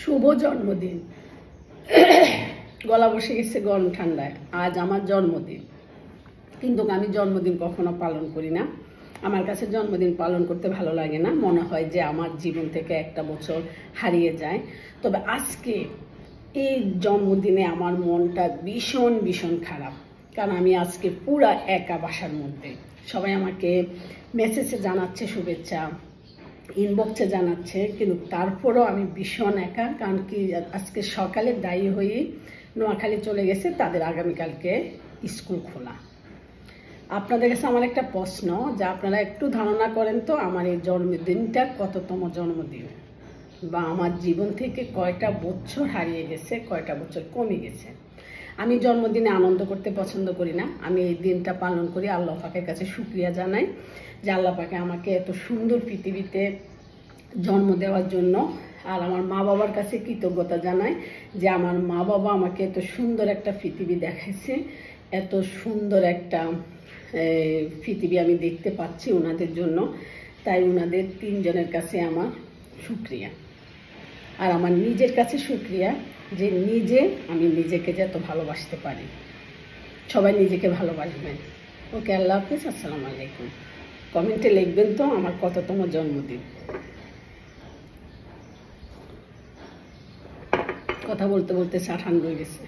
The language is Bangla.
শুভ জন্মদিন। গলা বসে গেছে গরম ঠান্ডায়। আজ আমার জন্মদিন, কিন্তু আমি জন্মদিন কখনো পালন করি না। আমার কাছে জন্মদিন পালন করতে ভালো লাগে না, মনে হয় যে আমার জীবন থেকে একটা বছর হারিয়ে যায়। তবে আজকে এই জন্মদিনে আমার মনটা ভীষণ ভীষণ খারাপ, কারণ আমি আজকে পুরা একা বাসার মধ্যে। সবাই আমাকে মেসেজে জানাচ্ছে শুভেচ্ছা, ইনবক্সে জানাচ্ছে, কিন্তু তারপরও আমি ভীষণ একা। কারণ কি, আজকে সকালে দায়ী হয়ে নোয়াখালী চলে গেছে, তাদের আগামীকালকে স্কুল খোলা। আপনাদের কাছে আমার একটা প্রশ্ন, যে আপনারা একটু ধারণা করেন তো আমার এই জন্মদিনটা কততম জন্মদিন, বা আমার জীবন থেকে কয়টা বছর হারিয়ে গেছে, কয়টা বছর কমে গেছে। আমি জন্মদিনে আনন্দ করতে পছন্দ করি না। আমি এই দিনটা পালন করি আল্লাহ পাকের কাছে শুকরিয়া জানাই যে আল্লাহ পাকে আমাকে এত সুন্দর পৃথিবীতে জন্ম দেওয়ার জন্য। আর আমার মা বাবার কাছে কৃতজ্ঞতা জানাই যে আমার মা বাবা আমাকে এত সুন্দর একটা পৃথিবী দেখাইছে, এত সুন্দর একটা পৃথিবী আমি দেখতে পাচ্ছি ওনাদের জন্য। তাই ওনাদের তিনজনের কাছে আমার শুকরিয়া। আর আমার নিজের কাছে শুকরিয়া যে আমি নিজেকে যে এত ভালোবাসতে পারি। সবাই নিজেকে ভালোবাসবেন। ওকে, আল্লাহ হাফিজ, আসসালামু আলাইকুম। কমেন্টে লিখবেন তো আমার কততম জন্মদিন। কথা বলতে বলতে চা ঠান্ডা হয়ে গেছে।